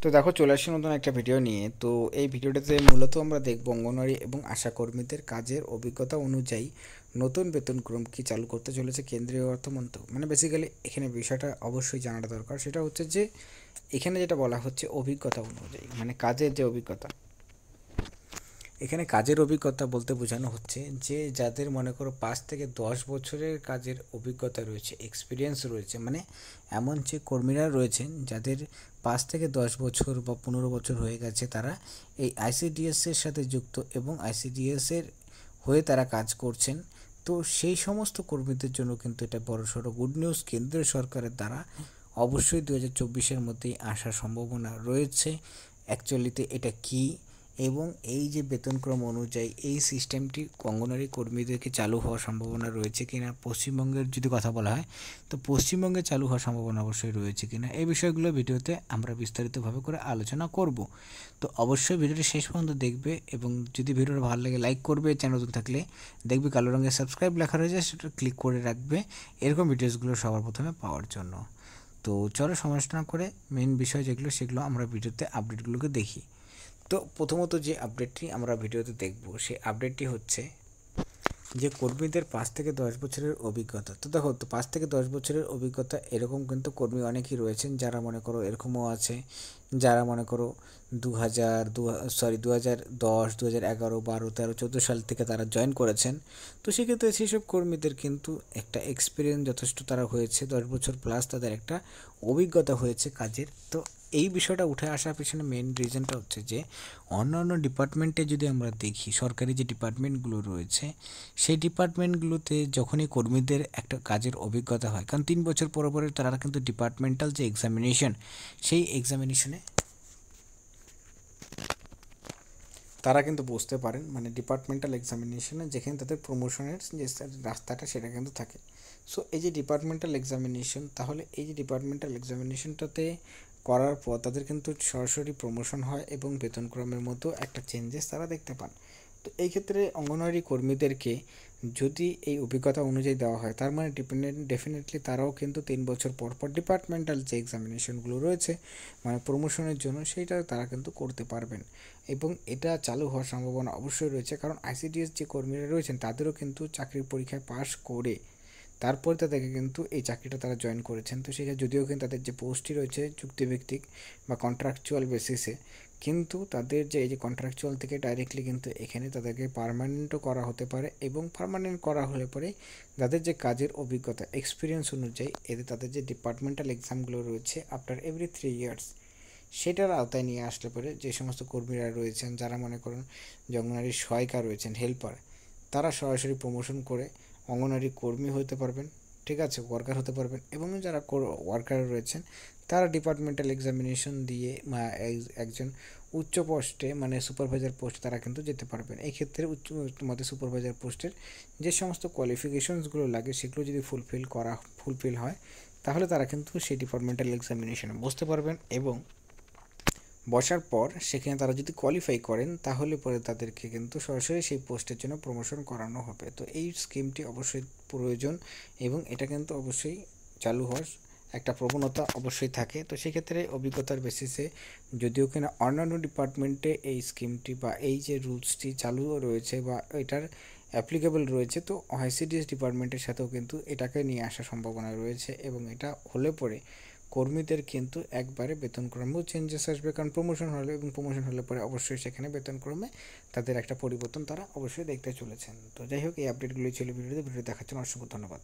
তো দেখো চলে আসছি নতুন একটা ভিডিও নিয়ে। তো এই ভিডিওটাতে মূলত আমরা দেখব অঙ্গনওয়াড়ি এবং আশা কর্মীদের কাজের অভিজ্ঞতা অনুযায়ী নতুন বেতনক্রম কি চালু করতে চলেছে কেন্দ্রীয় অর্থমন্ত্রক। মানে বেসিক্যালি এখানে বিষয়টা অবশ্যই জানাটা দরকার, সেটা হচ্ছে যে এখানে যেটা বলা হচ্ছে অভিজ্ঞতা অনুযায়ী, মানে কাজের যে অভিজ্ঞতা, এখানে কাজের অভিজ্ঞতা বলতে বোঝানো হচ্ছে যে যাদের মনে করো 5 থেকে 10 বছরের কাজের অভিজ্ঞতা রয়েছে, এক্সপিরিয়েন্স রয়েছে, মানে এমন যে কর্মীরা রয়েছেন যাদের 5 থেকে 10 বছর বা 15 বছর হয়ে গেছে, তারা এই আইসিডিএসের সাথে যুক্ত এবং আইসিডিএসের হয়ে তারা কাজ করছেন। তো সেই সমস্ত কর্মীদের জন্য কিন্তু এটা বড়সড় গুড নিউজ। কেন্দ্রীয় সরকারের দ্বারা অবশ্যই 2024-এর মধ্যেই আসার সম্ভাবনা রয়েছে। অ্যাকচুয়ালিতে এটা কি এবং এই যে বেতনক্রম অনুযায়ী এই সিস্টেমটি অঙ্গনওয়াড়ি কর্মীদেরকে চালু হওয়ার সম্ভাবনা রয়েছে কিনা, পশ্চিমবঙ্গের যদি কথা বলা হয় তো পশ্চিমবঙ্গে চালু হওয়ার সম্ভাবনা অবশ্যই রয়েছে কিনা, এই বিষয়গুলো ভিডিওতে আমরা বিস্তারিতভাবে করে আলোচনা করব। তো অবশ্যই ভিডিওটি শেষ পর্যন্ত দেখবে এবং যদি ভিডিওটা ভালো লাগে লাইক করবে, চ্যানেল নতুন থাকলে দেখবে কালো রঙের সাবস্ক্রাইব লেখা রয়েছে, সেটা ক্লিক করে রাখবে এরকম ভিডিওসগুলো সবার প্রথমে পাওয়ার জন্য। তো চলো সমালোচনা করে মেন বিষয় যেগুলো সেগুলো আমরা ভিডিওতে আপডেটগুলোকে দেখি। তো প্রথমত যে আপডেটটি আমরা ভিডিওতে দেখব সেই আপডেটটি হচ্ছে যে কর্মীদের 5 থেকে 10 বছরের অভিজ্ঞতা। তো দেখো, তো 5 থেকে 10 বছরের অভিজ্ঞতা এরকম কিন্তু কর্মী অনেকেই রয়েছেন, যারা মনে করো এরকমও আছে যারা মনে করো 2010, 2011, 12, 13, 14 সাল থেকে তারা জয়েন করেছেন। তো সেক্ষেত্রে সেই সব কর্মীদের কিন্তু একটা এক্সপিরিয়েন্স যথেষ্ট তারা হয়েছে, 10 বছর প্লাস তাদের একটা অভিজ্ঞতা হয়েছে কাজের। তো এই বিষয়টা উঠে আসার পিছনে মেন রিজনটা হচ্ছে যে অন্যান্য ডিপার্টমেন্টে যদি আমরা দেখি, সরকারি যে ডিপার্টমেন্টগুলো রয়েছে সেই ডিপার্টমেন্টগুলোতে যখনই কর্মীদের একটা কাজের অভিজ্ঞতা হয়, কারণ 3 বছর পর পরে তারা কিন্তু ডিপার্টমেন্টাল যে এক্সামিনেশন সেই এক্সামিনেশনে তারা কিন্তু বুঝতে পারেন, মানে ডিপার্টমেন্টাল এক্সামিনেশনে যেখানে তাদের প্রমোশনের যে রাস্তাটা সেটা কিন্তু থাকে। সো এই যে ডিপার্টমেন্টাল এক্সামিনেশন, তাহলে এই যে ডিপার্টমেন্টাল এক্সামিনেশনটাতে করার পর তাদের কিন্তু সরাসরি প্রমোশন হয় এবং বেতনক্রমের মতো একটা চেঞ্জেস তারা দেখতে পান। তো এই ক্ষেত্রে অঙ্গনওয়াড়ি কর্মীদেরকে যদি এই অভিজ্ঞতা অনুযায়ী দেওয়া হয়, তার মানে ডেফিনেটলি তারাও কিন্তু 3 বছর পর পর ডিপার্টমেন্টাল যে এক্সামিনেশনগুলো রয়েছে মানে প্রমোশনের জন্য সেইটা তারা কিন্তু করতে পারবেন এবং এটা চালু হওয়ার সম্ভাবনা অবশ্যই রয়েছে। কারণ আইসিডিএস যে কর্মীরা রয়েছেন তাদেরও কিন্তু চাকরির পরীক্ষায় পাশ করে তারপর তাদেরকে কিন্তু এই চাকরিটা তারা জয়েন করেছেন। তো সেখানে যদিও কিন্তু তাদের যে পোস্টটি রয়েছে চুক্তিভিত্তিক বা কন্ট্রাকচুয়াল বেসিসে, কিন্তু তাদের যে এই যে কন্ট্রাকচুয়াল থেকে ডাইরেক্টলি কিন্তু এখানে তাদেরকে পার্মানেন্টও করা হতে পারে এবং পার্মানেন্ট করা হলে পরে তাদের যে কাজের অভিজ্ঞতা এক্সপিরিয়েন্স অনুযায়ী এতে তাদের যে ডিপার্টমেন্টাল এক্সামগুলো রয়েছে আফটার এভরি 3 ইয়ার্স সেটার আওতায় নিয়ে আসলে পরে যে সমস্ত কর্মীরা রয়েছেন, যারা মনে করুন যে অঙ্গনারী সহায়িকা রয়েছেন, হেল্পার, তারা সরাসরি প্রমোশন করে অঙ্গনারী কর্মী হতে পারবেন, ঠিক আছে, ওয়ার্কার হতে পারবেন। এবং যারা ওয়ার্কার রয়েছেন তারা ডিপার্টমেন্টাল এক্সামিনেশন দিয়ে একজন উচ্চ পোস্টে মানে সুপারভাইজার পোস্ট তারা কিন্তু যেতে পারবেন। এই ক্ষেত্রে উচ্চ মধ্যে সুপারভাইজার পোস্টের যে সমস্ত কোয়ালিফিকেশনসগুলো লাগে সেগুলো যদি ফুলফিল হয় তাহলে তারা কিন্তু সেই ডিপার্টমেন্টাল এক্সামিনেশনে বসতে পারবেন এবং বসার পর সেখানে তারা যদি কোয়ালিফাই করেন তাহলে পরে তাদেরকে কিন্তু সরাসরি সেই পোস্টের জন্য প্রমোশন করানো হবে। তো এই স্কিমটি অবশ্যই প্রয়োজন এবং এটা কিন্তু অবশ্যই চালু হওয়ার একটা প্রবণতা অবশ্যই থাকে। তো সেক্ষেত্রে অভিজ্ঞতার বেসিসে যদিও কিনা অন্যান্য ডিপার্টমেন্টে এই স্কিমটি বা এই যে রুলসটি চালুও রয়েছে বা এটার অ্যাপ্লিকেবল রয়েছে, তো আইসিডিএস ডিপার্টমেন্টের সাথেও কিন্তু এটাকে নিয়ে আসার সম্ভাবনা রয়েছে এবং এটা হলে পরে কর্মীদের কিন্তু একবারে বেতনক্রমেও চেঞ্জেস আসবে, কারণ প্রমোশন হলে এবং প্রমোশন হলে পরে অবশ্যই সেখানে বেতনক্রমে তাদের একটা পরিবর্তন তারা অবশ্যই দেখতে চলেছেন। তো যাই হোক, এই আপডেটগুলি ছিল ভিডিওতে। ভিডিও দেখার জন্য অসংখ্য ধন্যবাদ।